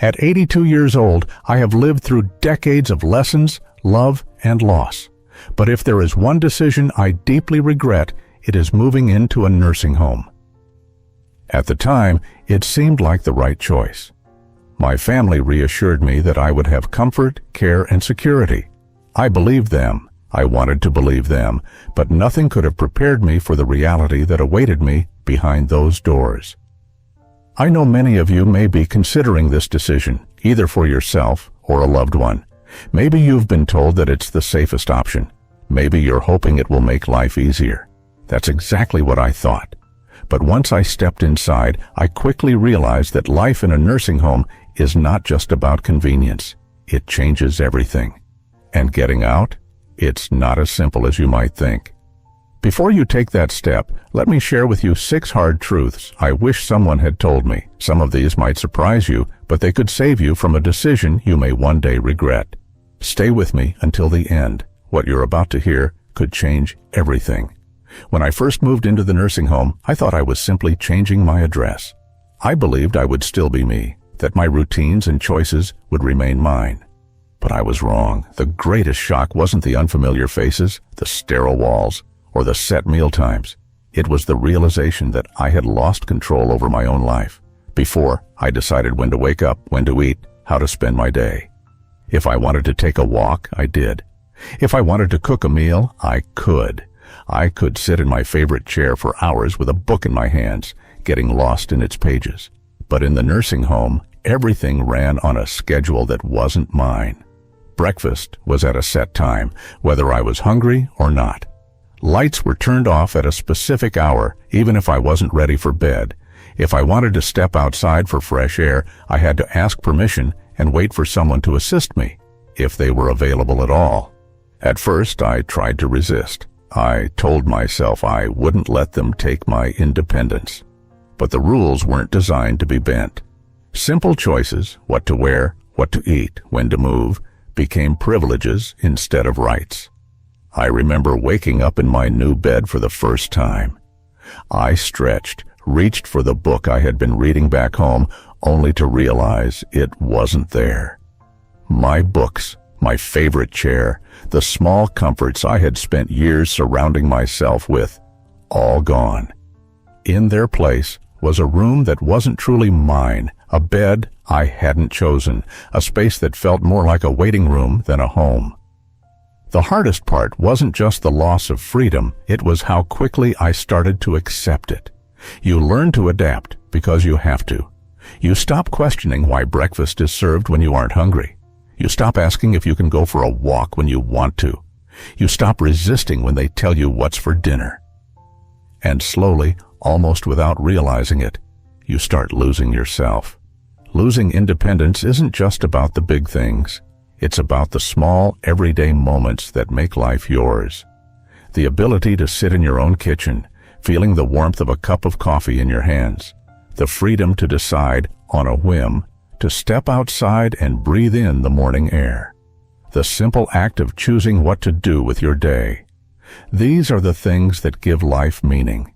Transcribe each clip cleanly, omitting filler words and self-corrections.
At 82 years old, I have lived through decades of lessons, love, and loss. But if there is one decision I deeply regret, it is moving into a nursing home. At the time, it seemed like the right choice. My family reassured me that I would have comfort, care, and security. I believed them. I wanted to believe them, but nothing could have prepared me for the reality that awaited me behind those doors. I know many of you may be considering this decision, either for yourself or a loved one. Maybe you've been told that it's the safest option. Maybe you're hoping it will make life easier. That's exactly what I thought. But once I stepped inside, I quickly realized that life in a nursing home is not just about convenience. It changes everything. And getting out? It's not as simple as you might think. Before you take that step, let me share with you 6 hard truths I wish someone had told me. Some of these might surprise you, but they could save you from a decision you may one day regret. Stay with me until the end. What you're about to hear could change everything. When I first moved into the nursing home, I thought I was simply changing my address. I believed I would still be me, that my routines and choices would remain mine. But I was wrong. The greatest shock wasn't the unfamiliar faces, the sterile walls, or the set meal times. It was the realization that I had lost control over my own life. Before, I decided when to wake up, when to eat, how to spend my day. If I wanted to take a walk, I did. If I wanted to cook a meal, I could. I could sit in my favorite chair for hours with a book in my hands, getting lost in its pages. But in the nursing home, everything ran on a schedule that wasn't mine. Breakfast was at a set time, whether I was hungry or not. Lights were turned off at a specific hour, even if I wasn't ready for bed. If I wanted to step outside for fresh air, I had to ask permission and wait for someone to assist me, if they were available at all. At first, I tried to resist. I told myself I wouldn't let them take my independence. But the rules weren't designed to be bent. Simple choices, what to wear, what to eat, when to move, became privileges instead of rights. I remember waking up in my new bed for the first time. I stretched, reached for the book I had been reading back home, only to realize it wasn't there. My books, my favorite chair, the small comforts I had spent years surrounding myself with, all gone. In their place was a room that wasn't truly mine, a bed I hadn't chosen, a space that felt more like a waiting room than a home. The hardest part wasn't just the loss of freedom, it was how quickly I started to accept it. You learn to adapt because you have to. You stop questioning why breakfast is served when you aren't hungry. You stop asking if you can go for a walk when you want to. You stop resisting when they tell you what's for dinner. And slowly, almost without realizing it, you start losing yourself. Losing independence isn't just about the big things. It's about the small, everyday moments that make life yours. The ability to sit in your own kitchen, feeling the warmth of a cup of coffee in your hands. The freedom to decide, on a whim, to step outside and breathe in the morning air. The simple act of choosing what to do with your day. These are the things that give life meaning.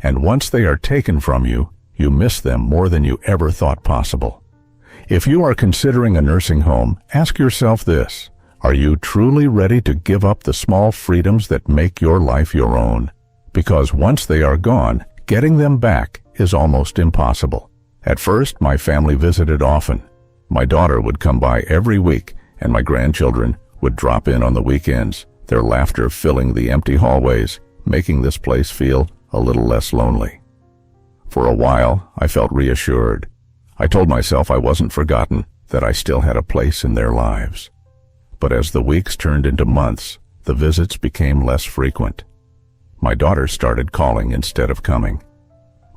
And once they are taken from you, you miss them more than you ever thought possible. If you are considering a nursing home, ask yourself this: are you truly ready to give up the small freedoms that make your life your own? Because once they are gone, getting them back is almost impossible. At first, my family visited often. My daughter would come by every week, and my grandchildren would drop in on the weekends, their laughter filling the empty hallways, making this place feel a little less lonely. For a while, I felt reassured. I told myself I wasn't forgotten, that I still had a place in their lives. But as the weeks turned into months, the visits became less frequent. My daughter started calling instead of coming.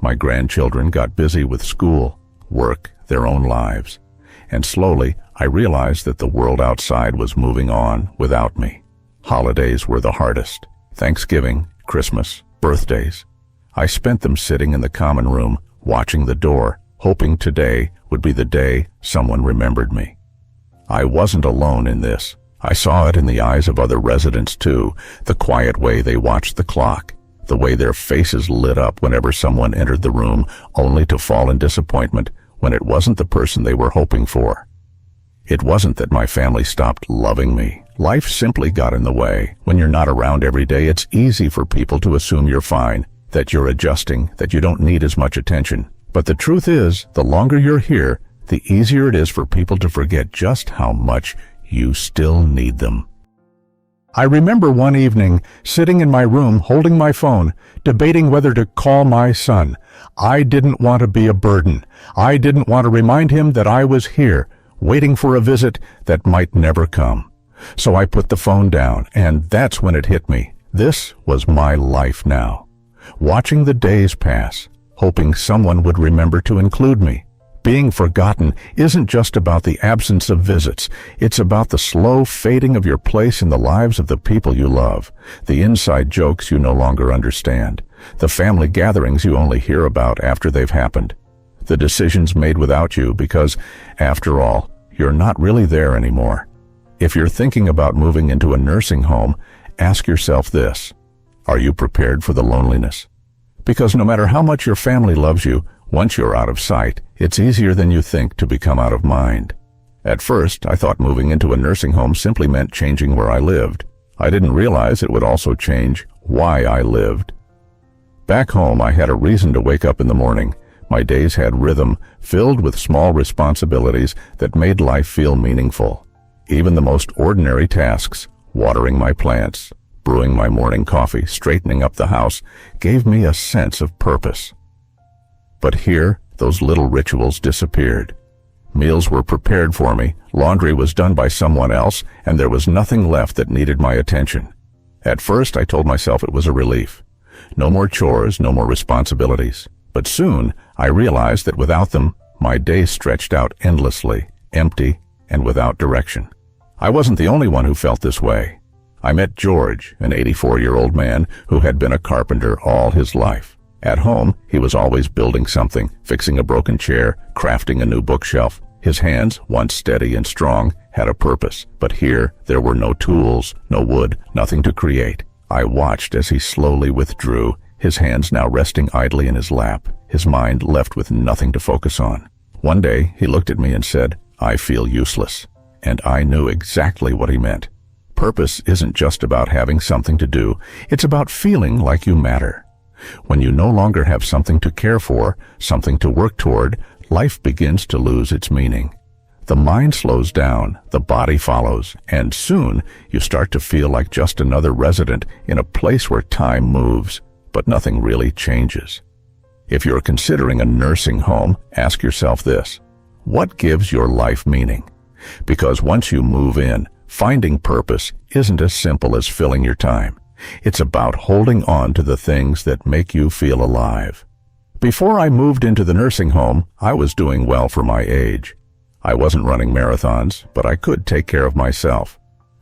My grandchildren got busy with school, work, their own lives. And slowly, I realized that the world outside was moving on without me. Holidays were the hardest. Thanksgiving, Christmas, birthdays. I spent them sitting in the common room, watching the door, hoping today would be the day someone remembered me. I wasn't alone in this. I saw it in the eyes of other residents too, the quiet way they watched the clock, the way their faces lit up whenever someone entered the room, only to fall in disappointment when it wasn't the person they were hoping for. It wasn't that my family stopped loving me. Life simply got in the way. When you're not around every day, it's easy for people to assume you're fine, that you're adjusting, that you don't need as much attention. But the truth is, the longer you're here, the easier it is for people to forget just how much you still need them. I remember one evening, sitting in my room holding my phone, debating whether to call my son. I didn't want to be a burden. I didn't want to remind him that I was here, waiting for a visit that might never come. So I put the phone down, and that's when it hit me. This was my life now. Watching the days pass, hoping someone would remember to include me. Being forgotten isn't just about the absence of visits. It's about the slow fading of your place in the lives of the people you love, the inside jokes you no longer understand, the family gatherings you only hear about after they've happened, the decisions made without you because, after all, you're not really there anymore. If you're thinking about moving into a nursing home, ask yourself this: are you prepared for the loneliness? Because no matter how much your family loves you, once you're out of sight, it's easier than you think to become out of mind. At first, I thought moving into a nursing home simply meant changing where I lived. I didn't realize it would also change why I lived. Back home, I had a reason to wake up in the morning. My days had rhythm, filled with small responsibilities that made life feel meaningful. Even the most ordinary tasks, watering my plants, brewing my morning coffee, straightening up the house, gave me a sense of purpose. But here, those little rituals disappeared. Meals were prepared for me, laundry was done by someone else, and there was nothing left that needed my attention. At first, I told myself it was a relief. No more chores, no more responsibilities. But soon, I realized that without them, my days stretched out endlessly, empty, and without direction. I wasn't the only one who felt this way. I met George, an 84-year-old man who had been a carpenter all his life. At home, he was always building something, fixing a broken chair, crafting a new bookshelf. His hands, once steady and strong, had a purpose. But here, there were no tools, no wood, nothing to create. I watched as he slowly withdrew, his hands now resting idly in his lap, his mind left with nothing to focus on. One day, he looked at me and said, "I feel useless." And I knew exactly what he meant. Purpose isn't just about having something to do, it's about feeling like you matter. When you no longer have something to care for, something to work toward, life begins to lose its meaning. The mind slows down, the body follows, and soon you start to feel like just another resident in a place where time moves, but nothing really changes. If you're considering a nursing home, ask yourself this: what gives your life meaning? Because once you move in, finding purpose isn't as simple as filling your time. It's about holding on to the things that make you feel alive. Before I moved into the nursing home, I was doing well for my age. I wasn't running marathons, but I could take care of myself.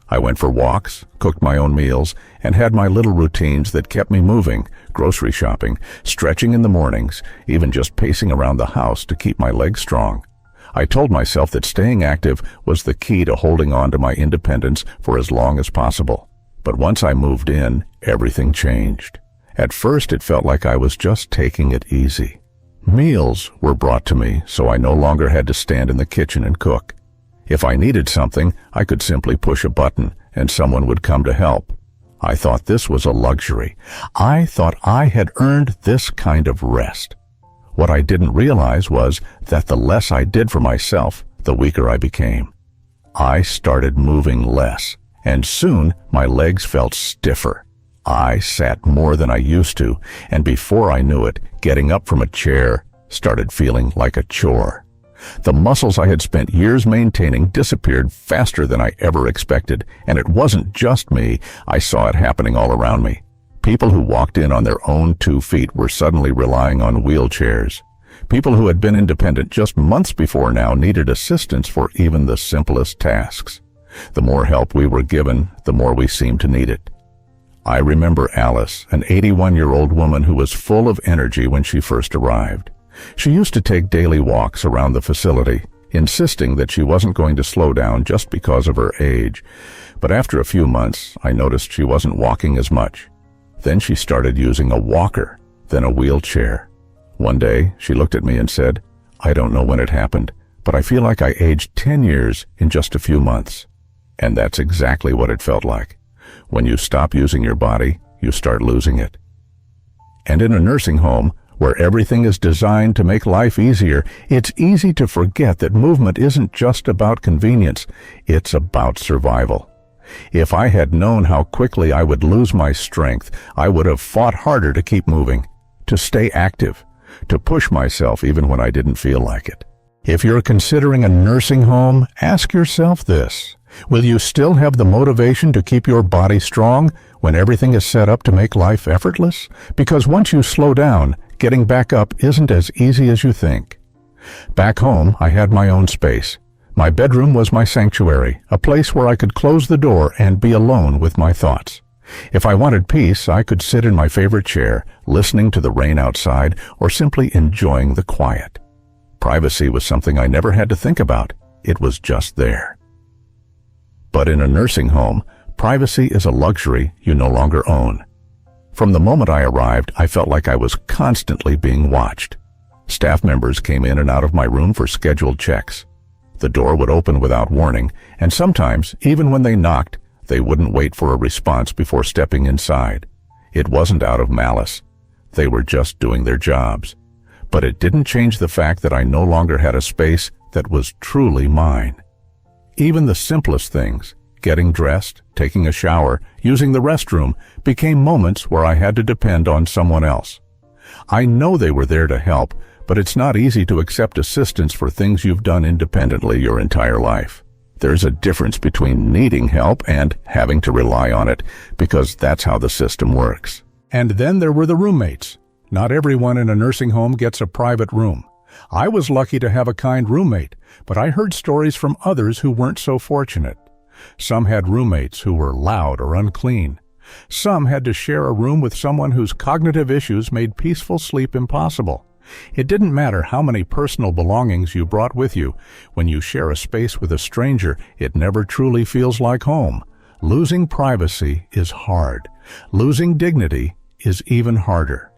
I went for walks, cooked my own meals, and had my little routines that kept me moving, grocery shopping, stretching in the mornings, even just pacing around the house to keep my legs strong. I told myself that staying active was the key to holding on to my independence for as long as possible. But once I moved in, everything changed. At first, it felt like I was just taking it easy. Meals were brought to me, so I no longer had to stand in the kitchen and cook. If I needed something, I could simply push a button, and someone would come to help. I thought this was a luxury. I thought I had earned this kind of rest. What I didn't realize was that the less I did for myself, the weaker I became. I started moving less, and soon my legs felt stiffer. I sat more than I used to, and before I knew it, getting up from a chair started feeling like a chore. The muscles I had spent years maintaining disappeared faster than I ever expected, and it wasn't just me. I saw it happening all around me. People who walked in on their own 2 feet were suddenly relying on wheelchairs. People who had been independent just months before now needed assistance for even the simplest tasks. The more help we were given, the more we seemed to need it. I remember Alice, an 81-year-old woman who was full of energy when she first arrived. She used to take daily walks around the facility, insisting that she wasn't going to slow down just because of her age. But after a few months, I noticed she wasn't walking as much. Then she started using a walker, then a wheelchair. One day, she looked at me and said, I don't know when it happened, but I feel like I aged 10 years in just a few months. And that's exactly what it felt like. When you stop using your body, you start losing it. And in a nursing home, where everything is designed to make life easier, it's easy to forget that movement isn't just about convenience, it's about survival. If I had known how quickly I would lose my strength, I would have fought harder to keep moving, to stay active, to push myself even when I didn't feel like it. If you're considering a nursing home, ask yourself this: will you still have the motivation to keep your body strong when everything is set up to make life effortless? Because once you slow down, getting back up isn't as easy as you think. Back home, I had my own space. My bedroom was my sanctuary, a place where I could close the door and be alone with my thoughts. If I wanted peace, I could sit in my favorite chair, listening to the rain outside, or simply enjoying the quiet. Privacy was something I never had to think about. It was just there. But in a nursing home, privacy is a luxury you no longer own. From the moment I arrived, I felt like I was constantly being watched. Staff members came in and out of my room for scheduled checks. The door would open without warning, and sometimes, even when they knocked, they wouldn't wait for a response before stepping inside. It wasn't out of malice. They were just doing their jobs. But it didn't change the fact that I no longer had a space that was truly mine. Even the simplest things, getting dressed, taking a shower, using the restroom, became moments where I had to depend on someone else. I know they were there to help, but it's not easy to accept assistance for things you've done independently your entire life. There's a difference between needing help and having to rely on it, because that's how the system works. And then there were the roommates. Not everyone in a nursing home gets a private room. I was lucky to have a kind roommate, but I heard stories from others who weren't so fortunate. Some had roommates who were loud or unclean. Some had to share a room with someone whose cognitive issues made peaceful sleep impossible. It didn't matter how many personal belongings you brought with you. When you share a space with a stranger, it never truly feels like home. Losing privacy is hard. Losing dignity is even harder.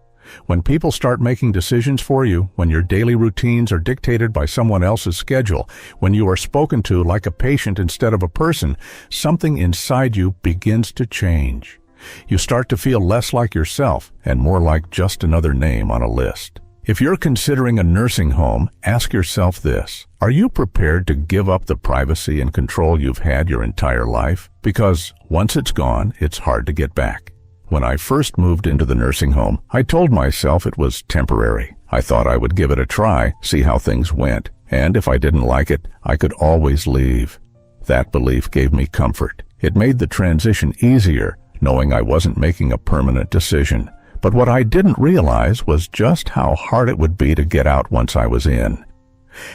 When people start making decisions for you, when your daily routines are dictated by someone else's schedule, when you are spoken to like a patient instead of a person, something inside you begins to change. You start to feel less like yourself and more like just another name on a list. If you're considering a nursing home, ask yourself this: are you prepared to give up the privacy and control you've had your entire life? Because once it's gone, it's hard to get back. When I first moved into the nursing home, I told myself it was temporary. I thought I would give it a try, see how things went, and if I didn't like it, I could always leave. That belief gave me comfort. It made the transition easier, knowing I wasn't making a permanent decision. But what I didn't realize was just how hard it would be to get out once I was in.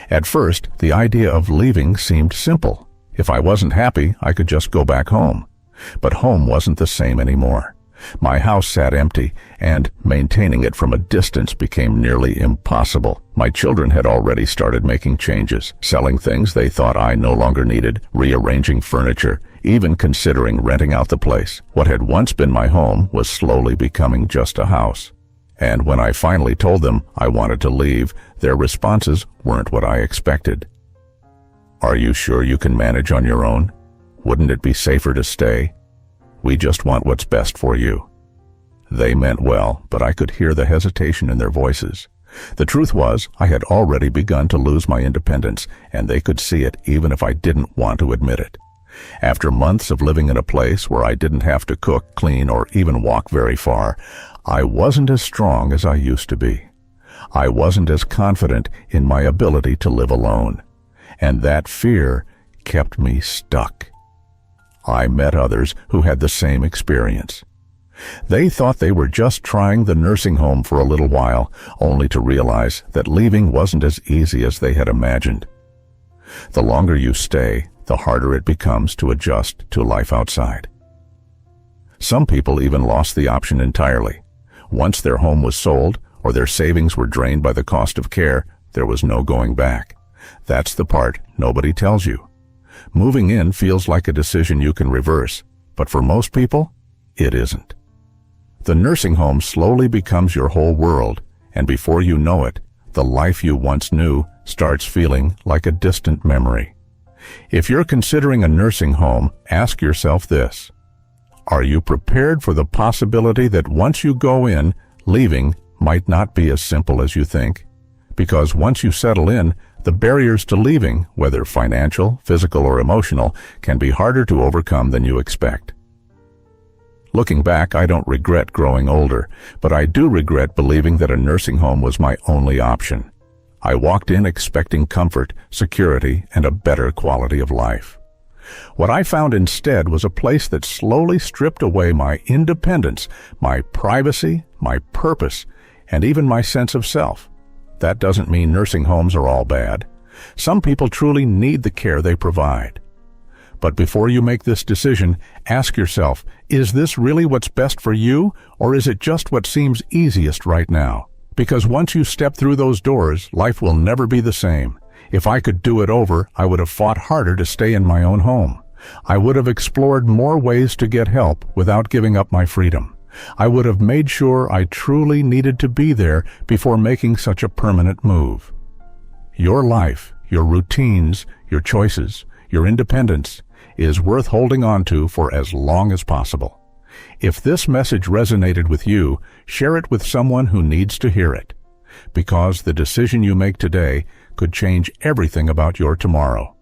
At first, the idea of leaving seemed simple. If I wasn't happy, I could just go back home. But home wasn't the same anymore. My house sat empty, and maintaining it from a distance became nearly impossible. My children had already started making changes, selling things they thought I no longer needed, rearranging furniture, even considering renting out the place. What had once been my home was slowly becoming just a house. And when I finally told them I wanted to leave, their responses weren't what I expected. "Are you sure you can manage on your own? Wouldn't it be safer to stay? We just want what's best for you." They meant well, but I could hear the hesitation in their voices. The truth was, I had already begun to lose my independence, and they could see it even if I didn't want to admit it. After months of living in a place where I didn't have to cook, clean, or even walk very far, I wasn't as strong as I used to be. I wasn't as confident in my ability to live alone. And that fear kept me stuck. I met others who had the same experience. They thought they were just trying the nursing home for a little while, only to realize that leaving wasn't as easy as they had imagined. The longer you stay, the harder it becomes to adjust to life outside. Some people even lost the option entirely. Once their home was sold, or their savings were drained by the cost of care, there was no going back. That's the part nobody tells you. Moving in feels like a decision you can reverse, but for most people, it isn't. The nursing home slowly becomes your whole world, and before you know it, the life you once knew starts feeling like a distant memory. If you're considering a nursing home, ask yourself this: are you prepared for the possibility that once you go in, leaving might not be as simple as you think? Because once you settle in, the barriers to leaving, whether financial, physical, or emotional, can be harder to overcome than you expect. Looking back, I don't regret growing older, but I do regret believing that a nursing home was my only option. I walked in expecting comfort, security, and a better quality of life. What I found instead was a place that slowly stripped away my independence, my privacy, my purpose, and even my sense of self. That doesn't mean nursing homes are all bad. Some people truly need the care they provide. But before you make this decision, ask yourself, is this really what's best for you, or is it just what seems easiest right now? Because once you step through those doors, life will never be the same. If I could do it over, I would have fought harder to stay in my own home. I would have explored more ways to get help without giving up my freedom. I would have made sure I truly needed to be there before making such a permanent move. Your life, your routines, your choices, your independence is worth holding on to for as long as possible. If this message resonated with you, share it with someone who needs to hear it. Because the decision you make today could change everything about your tomorrow.